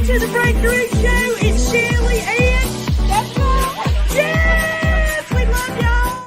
to the Breakthrough Show. It's Shirley and Jessica. Yes, we love y'all.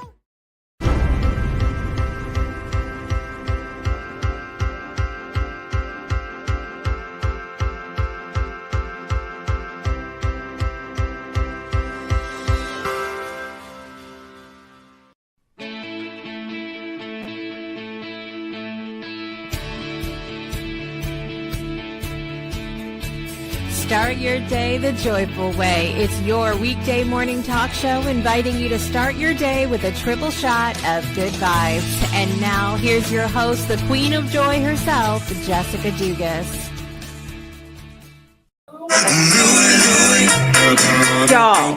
Start your day the joyful way. It's your weekday morning talk show inviting you to start your day with a triple shot of good vibes. And now here's your host, the queen of joy herself, Jessica Dugas. Y'all.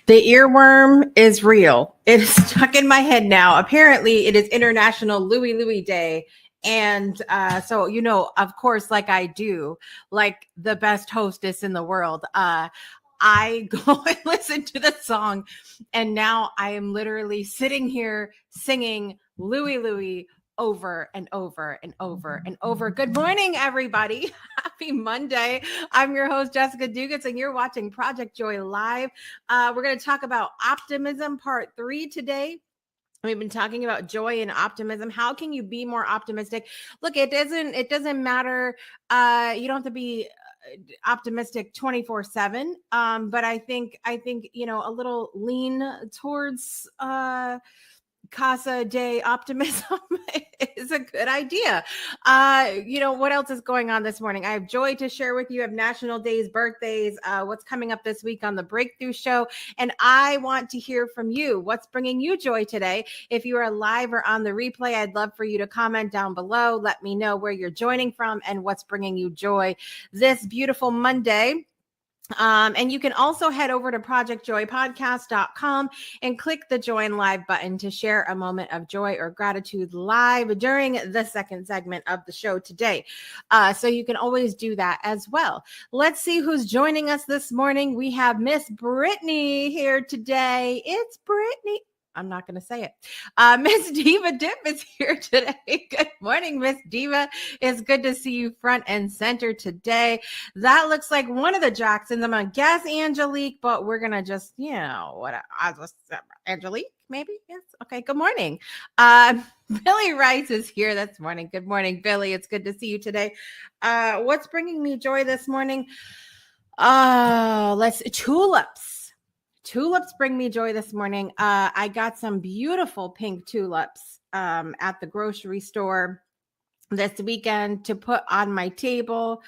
The earworm is real. It is stuck in my head now. Apparently, it is International Louie Day. And so, you know, of course, like I do, like the best hostess in the world, I go and listen to the song. And now I am literally sitting here singing Louie over and over and over and over. Good morning, everybody. Happy Monday. I'm your host, Jessica Dugas, and you're watching Project Joy Live. We're going to talk about optimism part 3 today. We've been talking about joy and optimism. How can you be more optimistic? Look, it doesn't matter. You don't have to be optimistic 24/7. But I think, you know, a little lean towards Casa de Optimism is a good idea. You know, what else is going on this morning? I have joy to share with you. I have national days, birthdays, what's coming up this week on the Breakthrough Show. And I want to hear from you. What's bringing you joy today? If you are live or on the replay, I'd love for you to comment down below. Let me know where you're joining from and what's bringing you joy this beautiful Monday. And you can also head over to projectjoypodcast.com and click the join live button to share a moment of joy or gratitude live during the second segment of the show today. So you can always do that as well. Let's see who's joining us this morning. We have Miss Brittany here today. It's Brittany. I'm not going to say it. Miss Diva Dip is here today. Good morning, Miss Diva. It's good to see you front and center today. That looks like one of the Jacksons. I'm going to guess Angelique, but we're going to just, you know, Angelique, maybe? Yes. Okay. Good morning. Billy Rice is here this morning. Good morning, Billy. It's good to see you today. What's bringing me joy this morning? Tulips. Tulips bring me joy this morning. I got some beautiful pink tulips at the grocery store this weekend to put on my table,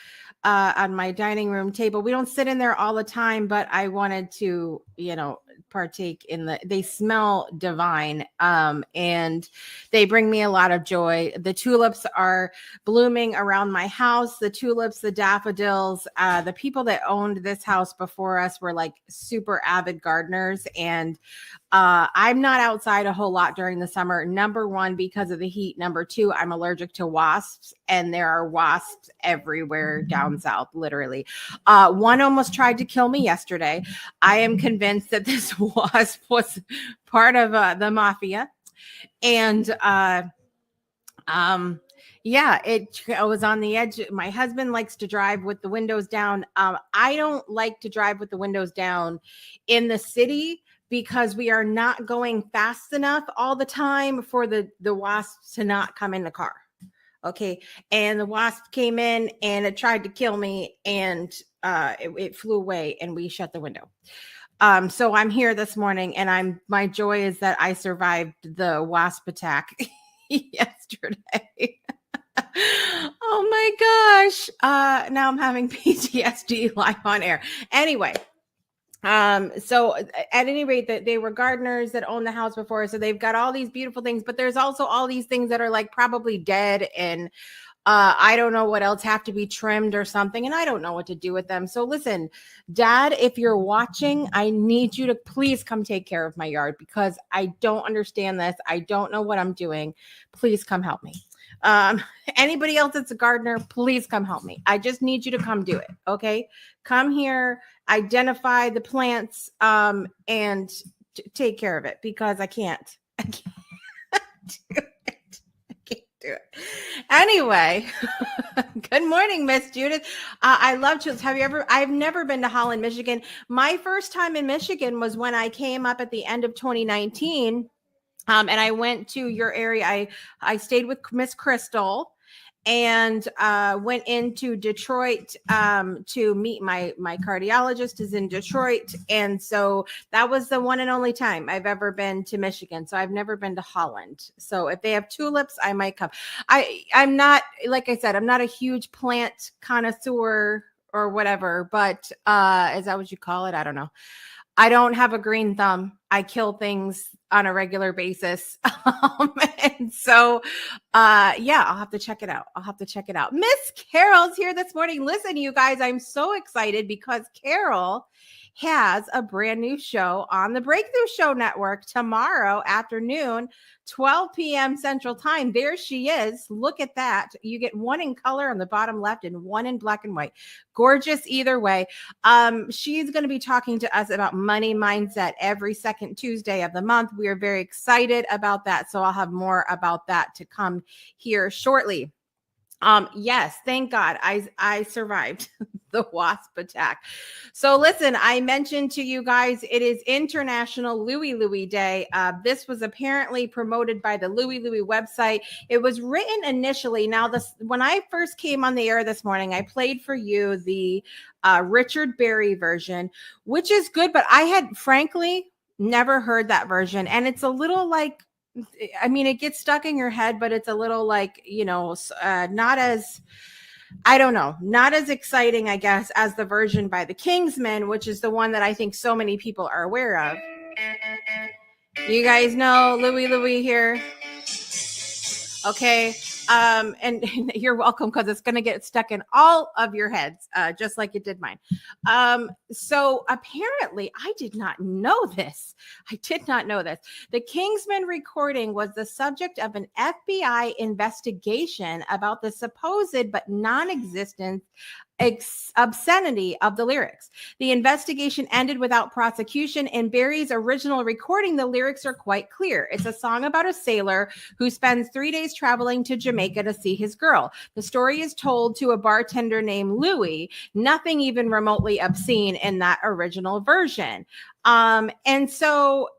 on my dining room table. We don't sit in there all the time, but I wanted to, you know, partake in they smell divine, and they bring me a lot of joy. The tulips are blooming around my house. The tulips, the daffodils, the people that owned this house before us were like super avid gardeners, and I'm not outside a whole lot during the summer. Number one, because of the heat. Number two, I'm allergic to wasps, and there are wasps everywhere down south, literally. One almost tried to kill me yesterday. I am convinced that this wasp was part of the mafia. And yeah, it was on the edge. My husband likes to drive with the windows down. I don't like to drive with the windows down in the city, because we are not going fast enough all the time for the wasps to not come in the car. Okay. And the wasp came in and it tried to kill me, and it flew away, and we shut the window. So I'm here this morning, and my joy is that I survived the wasp attack yesterday. Oh my gosh. Now I'm having PTSD live on air. Anyway. So at any rate, that they were gardeners that owned the house before. So they've got all these beautiful things, but there's also all these things that are like probably dead, and I don't know what else have to be trimmed or something, and I don't know what to do with them. So listen, Dad, if you're watching, I need you to please come take care of my yard, because I don't understand this. I don't know what I'm doing. Please come help me. Anybody else that's a gardener, please come help me. I just need you to come do it. Okay. Come here, identify the plants, and take care of it, because I can't do it. I can't do do it. Anyway, good morning, Miss Judith. I love to. I've never been to Holland, Michigan. My first time in Michigan was when I came up at the end of 2019. And I went to your area. I stayed with Miss Crystal and went into Detroit to meet my cardiologist is in Detroit. And so that was the one and only time I've ever been to Michigan. So I've never been to Holland. So if they have tulips, I might come. I'm not, like I said, I'm not a huge plant connoisseur or whatever, but is that what you call it? I don't know. I don't have a green thumb. I kill things on a regular basis. And so, yeah, I'll have to check it out. Miss Carol's here this morning. Listen, you guys, I'm so excited because Carol has a brand new show on the Breakthrough Show Network tomorrow afternoon, 12 p.m. Central Time. There she is. Look at that. You get one in color on the bottom left and one in black and white. Gorgeous either way. She's going to be talking to us about money mindset every second Tuesday of the month. We are very excited about that. So I'll have more about that to come here shortly. Yes, thank God I survived the wasp attack. So listen, I mentioned to you guys, it is International Louie Louie Day. This was apparently promoted by the Louie Louie website. It was written initially. Now, when I first came on the air this morning, I played for you the Richard Berry version, which is good, but I had frankly never heard that version. And it's a little like, I mean, it gets stuck in your head, but it's a little like, not as, I don't know, not as exciting, I guess, as the version by the Kingsmen, which is the one that I think so many people are aware of. You guys know Louie Louie here. Okay. And you're welcome because it's going to get stuck in all of your heads, just like it did mine. So apparently I did not know this. The Kingsman recording was the subject of an FBI investigation about the supposed but non-existent obscenity of the lyrics. The investigation ended without prosecution. In Barry's original recording, the lyrics are quite clear. It's a song about a sailor who spends 3 days traveling to Jamaica to see his girl. The story is told to a bartender named Louie. Nothing even remotely obscene in that original version. And so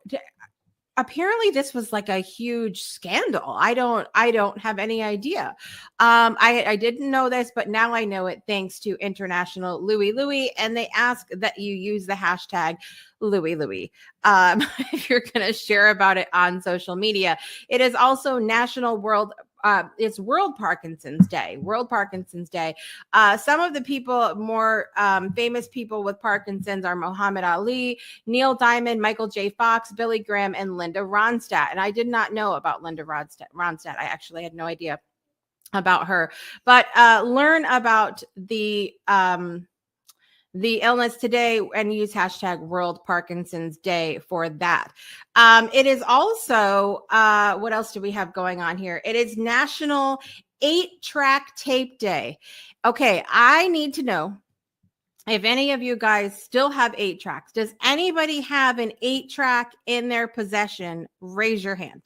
apparently this was like a huge scandal. I don't have any idea. I didn't know this, but now I know it thanks to International Louie Louie. And they ask that you use the hashtag Louie Louie if you're going to share about it on social media. It is also it's World Parkinson's Day. Some of the people, more famous people with Parkinson's are Muhammad Ali, Neil Diamond, Michael J. Fox, Billy Graham, and Linda Ronstadt. And I did not know about Linda Ronstadt. I actually had no idea about her. But learn about the illness today and use hashtag World Parkinson's Day for that. It is also, what else do we have going on here? It is National 8-Track Tape Day. Okay, I need to know if any of you guys still have 8 tracks. Does anybody have an 8-track in their possession? Raise your hand.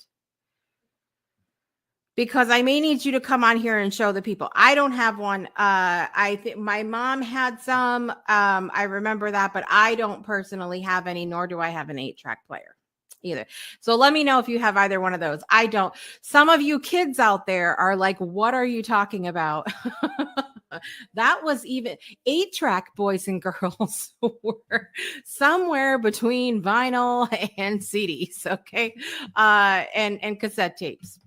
Because I may need you to come on here and show the people. I don't have one. I think my mom had some. I remember that, but I don't personally have any, nor do I have an 8-track player either. So let me know if you have either one of those. I don't. Some of you kids out there are like, what are you talking about? That was even 8-track boys and girls were somewhere between vinyl and CDs. Okay. And cassette tapes.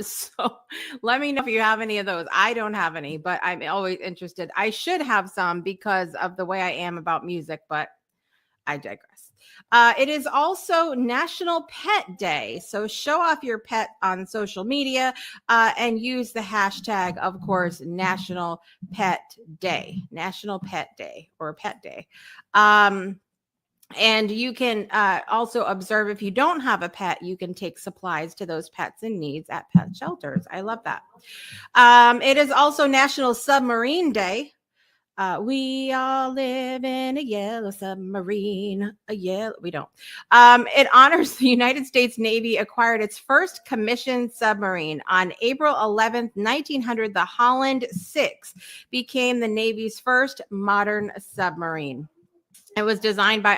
So let me know if you have any of those. I don't have any, but I'm always interested. I should have some because of the way I am about music, but I digress. It is also National Pet Day. So show off your pet on social media and use the hashtag, of course, National Pet Day or Pet Day. And you can also observe if you don't have a pet, you can take supplies to those pets in needs at pet shelters. I love that. It is also National Submarine Day. We all live in a yellow submarine. We don't. It honors the United States Navy acquired its first commissioned submarine on April 11th, 1900. The Holland 6 became the Navy's first modern submarine. It was designed by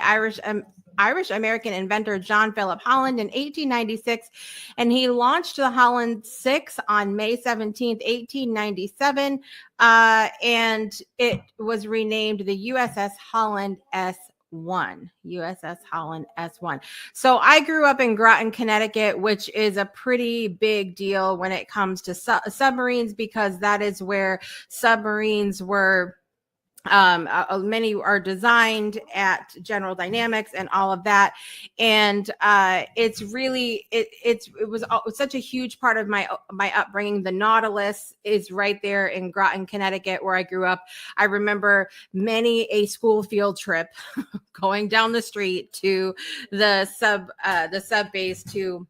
Irish-American inventor John Philip Holland in 1896, and he launched the Holland 6 on May 17th, 1897, and it was renamed the USS Holland S1. USS Holland S1. So I grew up in Groton, Connecticut, which is a pretty big deal when it comes to submarines, because that is where submarines were. Many are designed at General Dynamics and all of that, and it's really it was such a huge part of my upbringing. The Nautilus is right there in Groton, Connecticut, where I grew up. I remember many a school field trip going down the street to the sub base to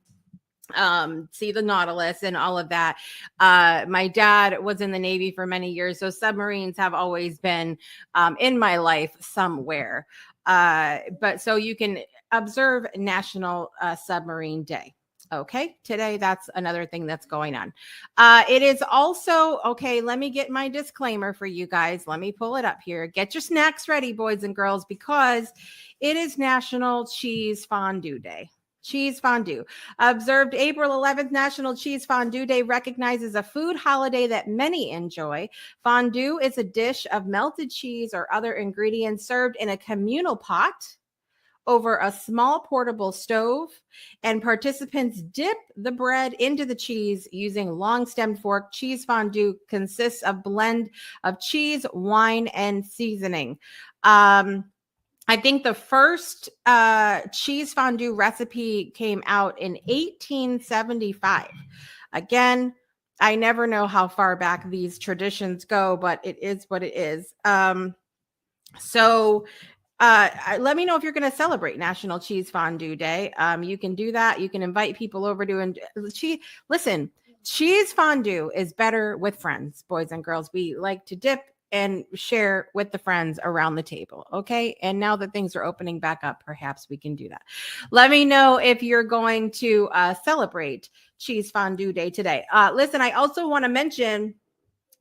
see the Nautilus and all of that. My dad was in the Navy for many years, so submarines have always been in my life somewhere. But so you can observe National Submarine Day. Okay, today that's another thing that's going on. It is also, okay, let me get my disclaimer for you guys. Let me pull it up here. Get your snacks ready, boys and girls, because it is National Cheese Fondue Day. Cheese fondue. Observed April 11th, National Cheese Fondue Day recognizes a food holiday that many enjoy. Fondue is a dish of melted cheese or other ingredients served in a communal pot over a small portable stove, and participants dip the bread into the cheese using long-stemmed fork. Cheese fondue consists of blend of cheese, wine, and seasoning. I think the first cheese fondue recipe came out in 1875. Again, I never know how far back these traditions go, but it is what it is. So let me know if you're going to celebrate National Cheese Fondue Day. You can do that. You can invite people over to listen. Cheese fondue is better with friends, boys and girls. We like to dip and share with the friends around the table. Okay. And now that things are opening back up, perhaps we can do that. Let me know if you're going to celebrate Cheese Fondue Day today. Listen, I also want to mention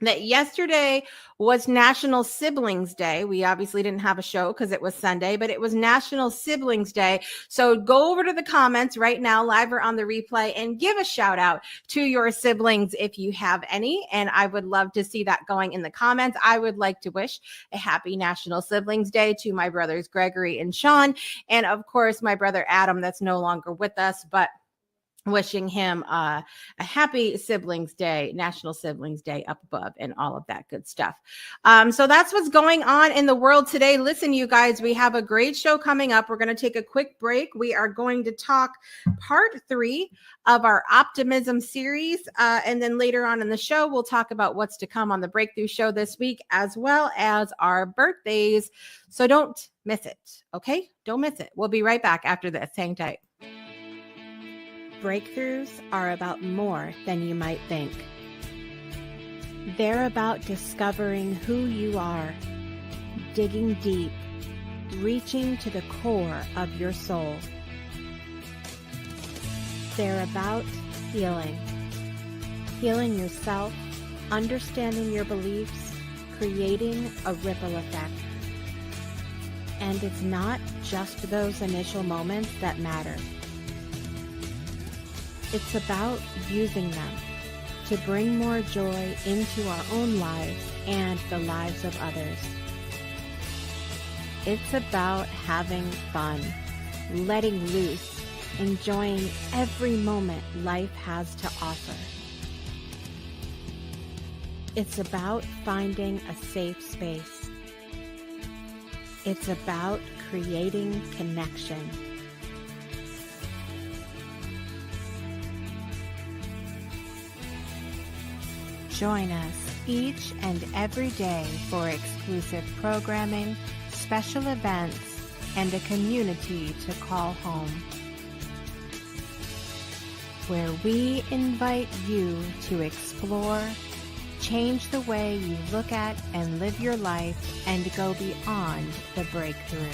that yesterday was National Siblings Day. We obviously didn't have a show because it was Sunday, but it was National Siblings Day. So go over to the comments right now, live or on the replay, and give a shout out to your siblings if you have any. And I would love to see that going in the comments. I would like to wish a happy National Siblings Day to my brothers Gregory and Sean, and of course my brother Adam that's no longer with us, but wishing him a happy Siblings Day, National Siblings Day up above, and all of that good stuff. So that's what's going on in the world today. Listen, you guys, we have a great show coming up. We're going to take a quick break. We are going to talk part 3 of our Optimism series. And then later on in the show, we'll talk about what's to come on the Breakthrough Show this week, as well as our birthdays. So don't miss it. Okay? Don't miss it. We'll be right back after this. Hang tight. Breakthroughs are about more than you might think. They're about discovering who you are, digging deep, reaching to the core of your soul. They're about healing yourself, understanding your beliefs, creating a ripple effect. And it's not just those initial moments that matter. It's about using them to bring more joy into our own lives and the lives of others. It's about having fun, letting loose, enjoying every moment life has to offer. It's about finding a safe space. It's about creating connection. Join us each and every day for exclusive programming, special events, and a community to call home, where we invite you to explore, change the way you look at and live your life and go beyond the breakthrough.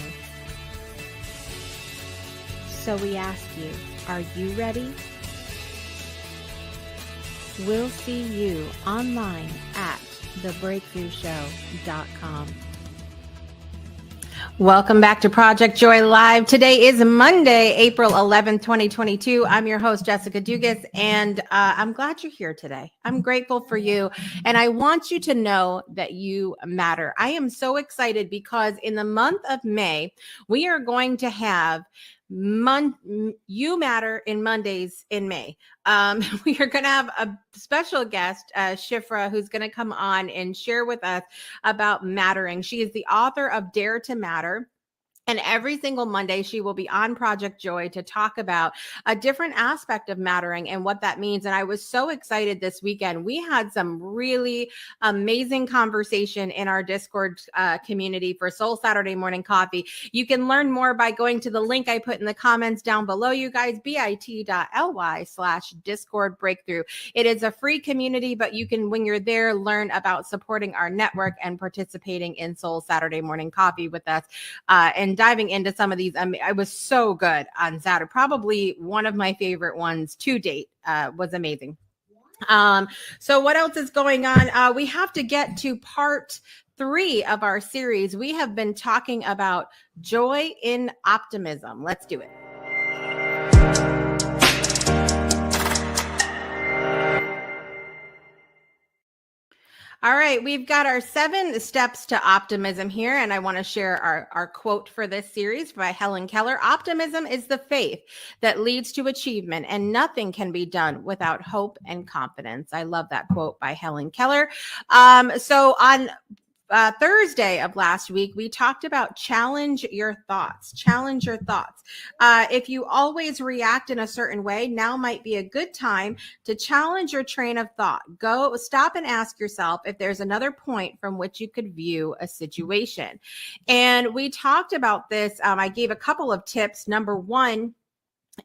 So we ask you, are you ready? We'll see you online at thebreakthroughshow.com. Welcome back to Project Joy Live. Today is Monday, April 11th, 2022. I'm your host, Jessica Dugas, and I'm glad you're here today. I'm grateful for you, and I want you to know that you matter. I am so excited because in the month of May, we are going to have You Matter in Mondays in May. We are going to have a special guest, Shifra, who's going to come on and share with us about mattering. She is the author of Dare to Matter. And every single Monday, she will be on Project Joy to talk about a different aspect of mattering and what that means. And I was so excited this weekend. We had some really amazing conversation in our Discord community for Soul Saturday Morning Coffee. You can learn more by going to the link I put in the comments down below, you guys, bit.ly/Discord Breakthrough. It is a free community, but you can, when you're there, learn about supporting our network and participating in Soul Saturday Morning Coffee with us. And diving into some of these, I was so good on Saturday. Probably one of my favorite ones to date. Was amazing. So what else is going on? We have to get to part 3 of our series. We have been talking about joy in optimism. Let's do it. All right, we've got our 7 steps to optimism here, and I want to share our quote for this series by Helen Keller. Optimism is the faith that leads to achievement, and nothing can be done without hope and confidence. I love that quote by Helen Keller. So on Thursday of last week, we talked about challenge your thoughts. Challenge your thoughts. If you always react in a certain way, now might be a good time to challenge your train of thought. Go stop and ask yourself if there's another point from which you could view a situation. And we talked about this. I gave a couple of tips. Number 1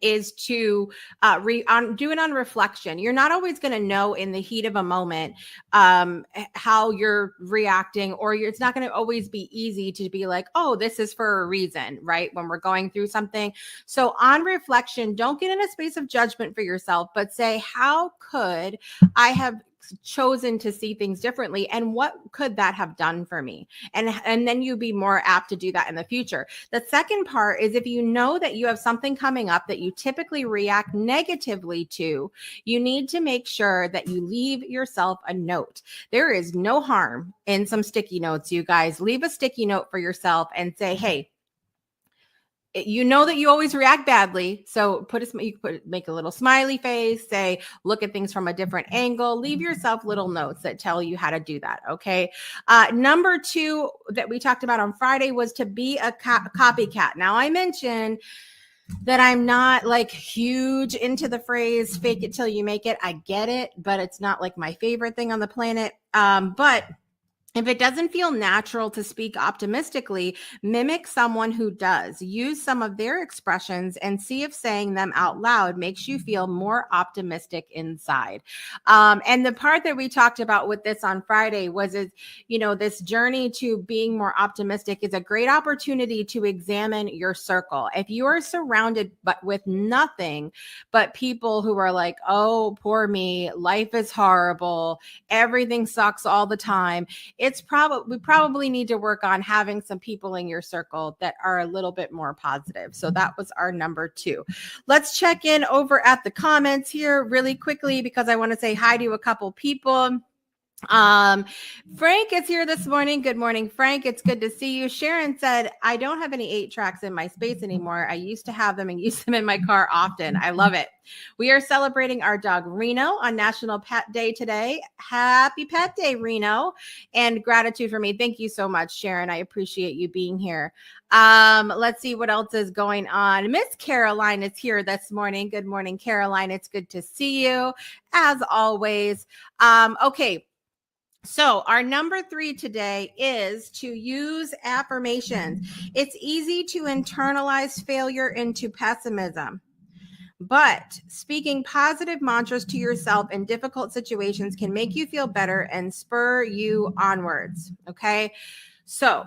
is to do it on reflection. You're not always going to know in the heat of a moment how you're reacting, or it's not going to always be easy to be like, oh, this is for a reason, right? When we're going through something. So on reflection, don't get in a space of judgment for yourself, but say, how could I have chosen to see things differently, and what could that have done for me? And then you'd be more apt to do that in the future. The second part is, if you know that you have something coming up that you typically react negatively to, you need to make sure that you leave yourself a note. There is no harm in some sticky notes, you guys. Leave a sticky note for yourself and say, hey, you know that you always react badly. So make a little smiley face, say, look at things from a different angle, leave yourself little notes that tell you how to do that. Okay. Number 2 that we talked about on Friday was to be a copycat. Now, I mentioned that I'm not like huge into the phrase fake it till you make it. I get it, but it's not like my favorite thing on the planet. But if it doesn't feel natural to speak optimistically, mimic someone who does. Use some of their expressions and see if saying them out loud makes you feel more optimistic inside. And the part that we talked about with this on Friday was, this journey to being more optimistic is a great opportunity to examine your circle. If you are surrounded with nothing but people who are like, oh, poor me, life is horrible, everything sucks all the time, we probably need to work on having some people in your circle that are a little bit more positive. So that was our number 2. Let's check in over at the comments here really quickly, because I want to say hi to a couple people. Frank is here this morning. Good morning, Frank. It's good to see you. Sharon said, I don't have any 8 tracks in my space anymore. I used to have them and use them in my car often. I love it. We are celebrating our dog Reno on National Pet Day today. Happy Pet Day, Reno, and gratitude for me. Thank you so much, Sharon. I appreciate you being here. Let's see what else is going on. Miss Caroline is here this morning. Good morning, Caroline. It's good to see you as always. Okay. So our number 3 today is to use affirmations. It's easy to internalize failure into pessimism. But speaking positive mantras to yourself in difficult situations can make you feel better and spur you onwards. Okay. So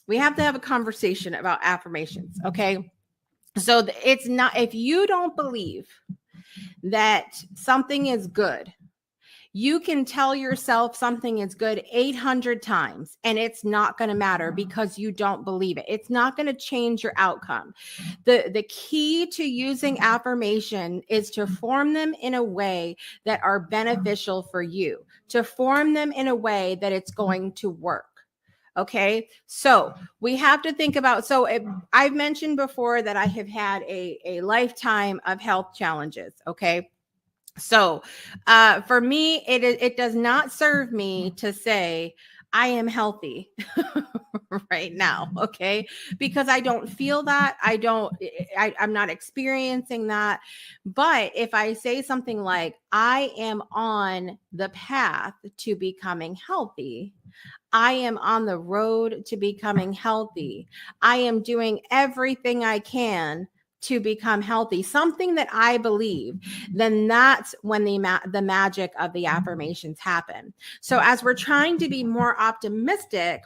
we have to have a conversation about affirmations. Okay. So it's not, if you don't believe that something is good, you can tell yourself something is good 800 times and it's not going to matter because you don't believe it. It's not going to change your outcome. The key to using affirmation is to form them in a way that are beneficial for you, to form them in a way that it's going to work. Okay, so we have to think about, I've mentioned before that I have had a lifetime of health challenges. Okay. So for me, it does not serve me to say I am healthy right now, okay? Because I don't feel that. I'm not experiencing that. But if I say something like, I am on the path to becoming healthy, I am on the road to becoming healthy, I am doing everything I can to become healthy, something that I believe, then that's when the magic of the affirmations happen. So as we're trying to be more optimistic,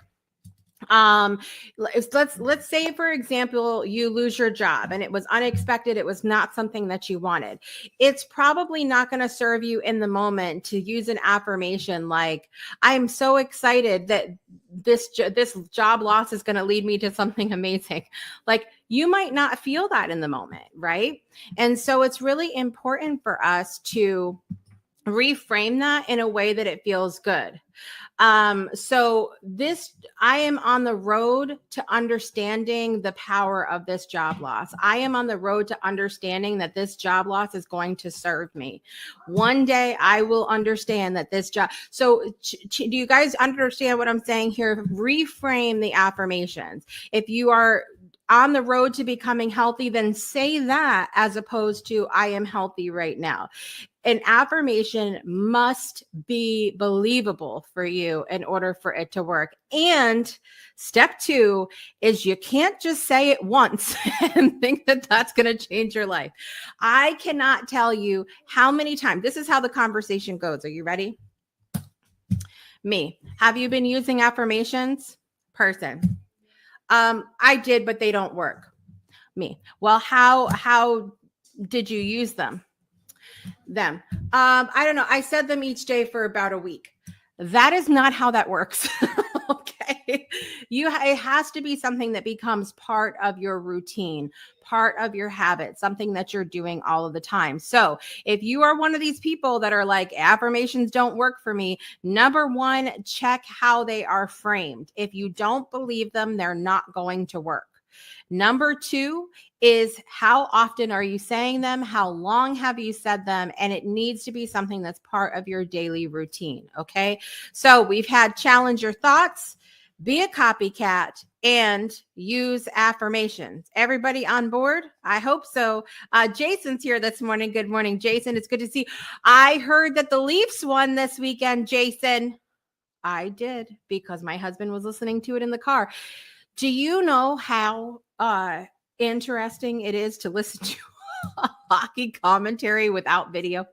let's say, for example, you lose your job and it was unexpected, it was not something that you wanted. It's probably not going to serve you in the moment to use an affirmation like, I'm so excited that this job loss is going to lead me to something amazing. Like, you might not feel that in the moment, right? And so it's really important for us to reframe that in a way that it feels good. So I am on the road to understanding the power of this job loss. I am on the road to understanding that this job loss is going to serve me. One day I will understand that this job. So do you guys understand what I'm saying here? Reframe the affirmations. If you are on the road to becoming healthy, then say that as opposed to I am healthy right now. An affirmation must be believable for you in order for it to work. And step 2 is you can't just say it once and think that that's going to change your life. I cannot tell you how many times. This is how the conversation goes. Are you ready? Me. Have you been using affirmations? Person. I did, but they don't work. Me. Well, how did you use them? Them. I don't know. I said them each day for about a week. That is not how that works. Okay. It has to be something that becomes part of your routine, part of your habit, something that you're doing all of the time. So if you are one of these people that are like, affirmations don't work for me, number 1, check how they are framed. If you don't believe them, they're not going to work. Number 2 is, how often are you saying them? How long have you said them? And it needs to be something that's part of your daily routine. Okay. So we've had challenge your thoughts, be a copycat, and use affirmations. Everybody on board? I hope so. Jason's here this morning. Good morning, Jason. It's good to see. I heard that the Leafs won this weekend, Jason. I did, because my husband was listening to it in the car. Do you know how interesting it is to listen to hockey commentary without video?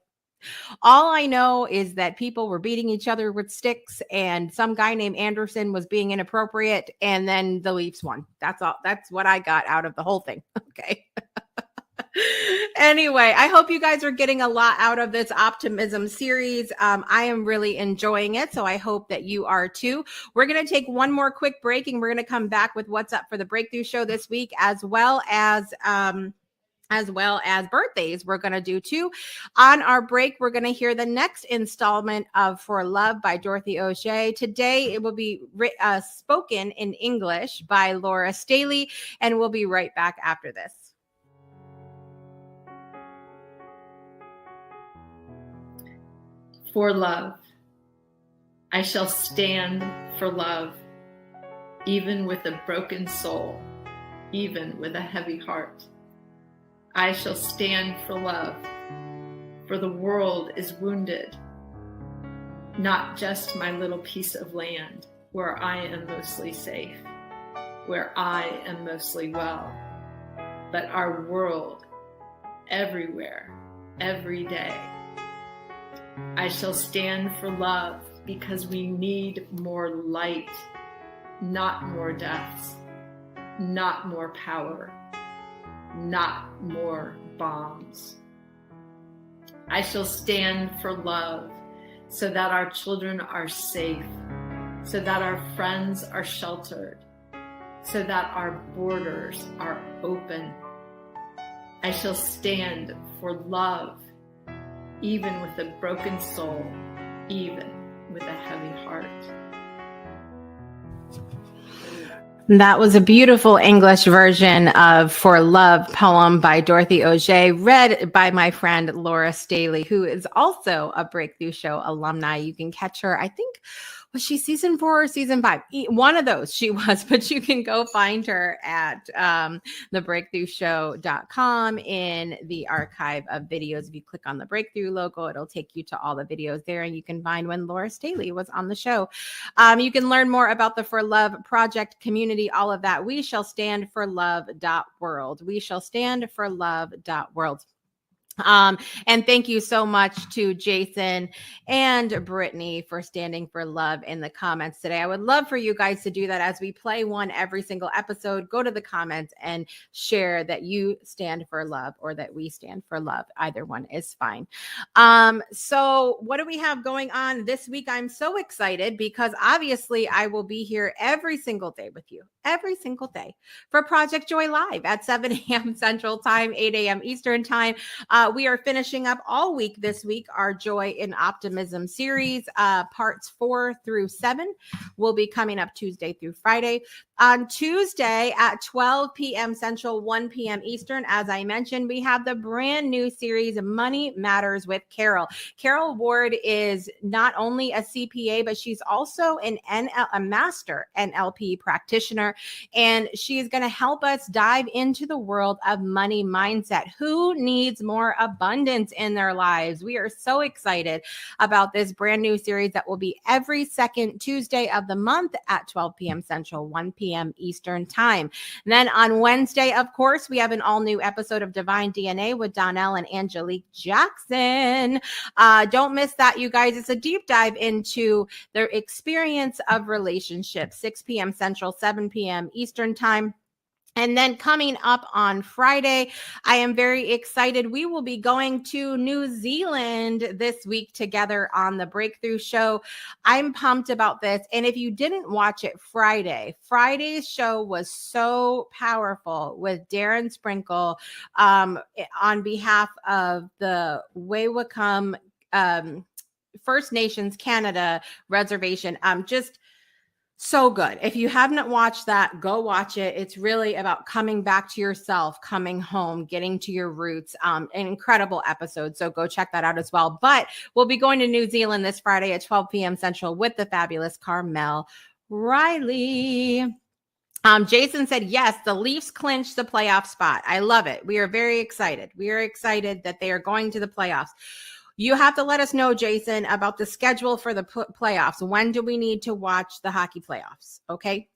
All I know is that people were beating each other with sticks and some guy named Anderson was being inappropriate, and then the Leafs won. That's all. That's what I got out of the whole thing. Okay. Anyway, I hope you guys are getting a lot out of this Optimism series. I am really enjoying it, so I hope that you are too. We're going to take one more quick break, and we're going to come back with what's up for the Breakthrough Show this week, as well as birthdays. We're going to do too. On our break, we're going to hear the next installment of For Love by Dorothy O'Shea. Today, it will be spoken in English by Laura Staley, and we'll be right back after this. For love. I shall stand for love, even with a broken soul, even with a heavy heart. I shall stand for love, for the world is wounded, not just my little piece of land where I am mostly safe, where I am mostly well, but our world everywhere, every day. I shall stand for love because we need more light, not more deaths, not more power, not more bombs. I shall stand for love so that our children are safe, so that our friends are sheltered, so that our borders are open. I shall stand for love, even with a broken soul, even with a heavy heart. That was a beautiful English version of For Love poem by Dorothy Auger, read by my friend Laura Staley, who is also a Breakthrough Show alumni. You can catch her, I think, was she season 4 or season 5? One of those she was, but you can go find her at thebreakthroughshow.com in the archive of videos. If you click on the Breakthrough logo, it'll take you to all the videos there, and you can find when Laura Staley was on the show. You can learn more about the For Love Project community, all of that. We shall stand for love.world. We shall stand for love.world. And thank you so much to Jason and Brittany for standing for love in the comments today. I would love for you guys to do that as we play one every single episode. Go to the comments and share that you stand for love or that we stand for love. Either one is fine. So what do we have going on this week? I'm so excited because obviously I will be here every single day with you, every single day for Project Joy Live at 7 a.m. Central Time, 8 a.m. Eastern Time. We are finishing up all week this week our Joy in Optimism series. Parts 4 through 7 will be coming up Tuesday through Friday. On Tuesday at 12 p.m. Central, 1 p.m. Eastern, as I mentioned, we have the brand new series, Money Matters with Carol. Carol Ward is not only a CPA, but she's also a master NLP practitioner, and she's going to help us dive into the world of money mindset. Who needs more abundance in their lives? We are so excited about this brand new series that will be every second Tuesday of the month at 12 p.m. Central, 1 p.m. Eastern Time. And then on Wednesday, of course, we have an all new episode of Divine DNA with Donnell and Angelique Jackson. Don't miss that, you guys. It's a deep dive into their experience of relationships, 6 p.m. Central, 7 p.m. Eastern Time. And then coming up on Friday, I am very excited. We will be going to New Zealand this week together on the Breakthrough Show. I'm pumped about this. And if you didn't watch it Friday's show was so powerful with Darren Sprinkle on behalf of the Waiwakam First Nations Canada Reservation. Just so good. If you haven't watched that, go watch it. It's really about coming back to yourself, coming home, getting to your roots. An incredible episode. So go check that out as well. But we'll be going to New Zealand this Friday at 12 p.m. Central with the fabulous Carmel Riley. Jason said, yes, the Leafs clinched the playoff spot. I love it. We are very excited. We are excited that they are going to the playoffs. You have to let us know, Jason, about the schedule for the playoffs. When do we need to watch the hockey playoffs? Okay.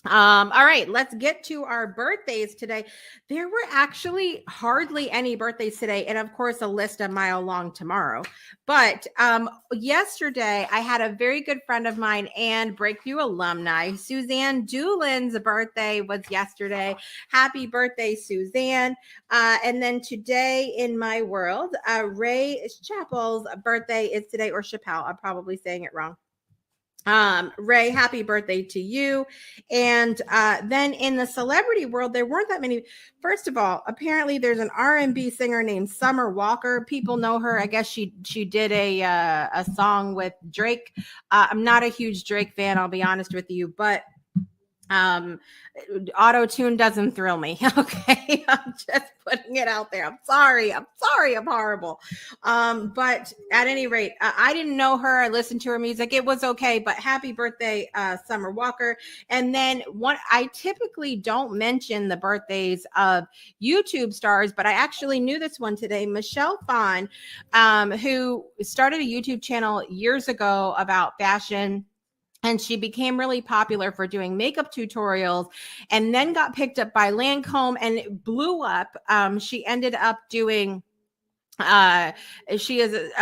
All right, let's get to our birthdays today. There were actually hardly any birthdays today, and of course, a list a mile long tomorrow. But yesterday, I had a very good friend of mine and Breakthrough alumni, Suzanne Doolin's birthday was yesterday. Happy birthday, Suzanne. And then today in my world, Ray Chappell's birthday is today, or Chappelle. I'm probably saying it wrong. Ray, happy birthday to you. And then in the celebrity world, there weren't that many. First of all, apparently there's an R&B singer named Summer Walker. People know her. I guess she did a song with Drake. I'm not a huge Drake fan, I'll be honest with you, but auto-tune doesn't thrill me. Okay. I'm just putting it out there. I'm sorry. I'm horrible. But at any rate, I didn't know her. I listened to her music. It was okay, but happy birthday, Summer Walker. And then I typically don't mention the birthdays of YouTube stars, but I actually knew this one today. Michelle Phan, who started a YouTube channel years ago about fashion And she became really popular for doing makeup tutorials, and then got picked up by Lancome and it blew up. She ended up doing she is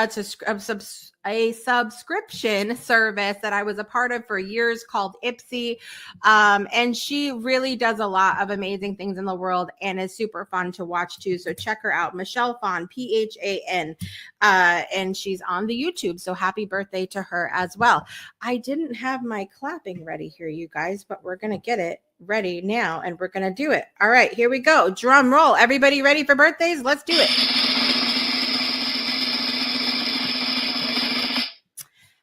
a subscription service that I was a part of for years called Ipsy. And she really does a lot of amazing things in the world and is super fun to watch too. So check her out, Michelle Phan, Phan. And she's on the YouTube. So happy birthday to her as well. I didn't have my clapping ready here, you guys, but we're going to get it ready now and we're going to do it. All right, here we go. Drum roll. Everybody ready for birthdays? Let's do it.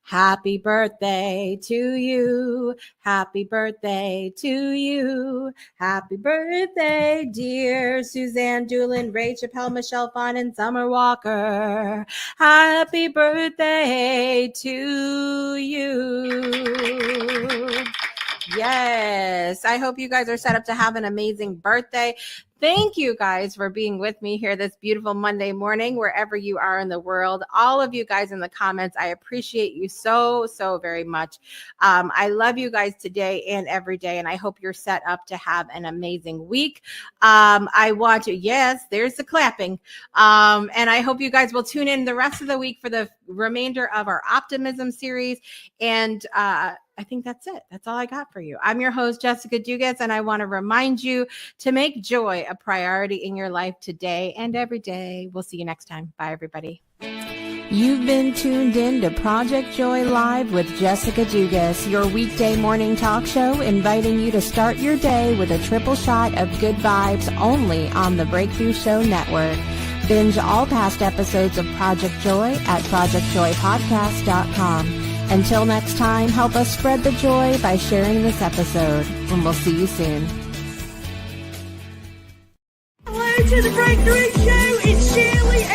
Happy birthday to you. Happy birthday to you. Happy birthday, dear Suzanne Doolin, Ray Chappelle, Michelle Phan, and Summer Walker. Happy birthday to you. Yes. I hope you guys are set up to have an amazing birthday. Thank you guys for being with me here this beautiful Monday morning, wherever you are in the world. All of you guys in the comments, I appreciate you so very much. I love you guys today and every day, and I hope you're set up to have an amazing week. I want to, yes, there's the clapping. And I hope you guys will tune in the rest of the week for the remainder of our Optimism series. And I think that's it. That's all I got for you. I'm your host, Jessica Dugas, and I want to remind you to make joy a priority in your life today and every day. We'll see you next time. Bye, everybody. You've been tuned in to Project Joy Live with Jessica Dugas, your weekday morning talk show, inviting you to start your day with a triple shot of good vibes only on the Breakthrough Show Network. Binge all past episodes of Project Joy at projectjoypodcast.com. Until next time, help us spread the joy by sharing this episode, and we'll see you soon. Hello to the Breakthrough Show. It's Shirley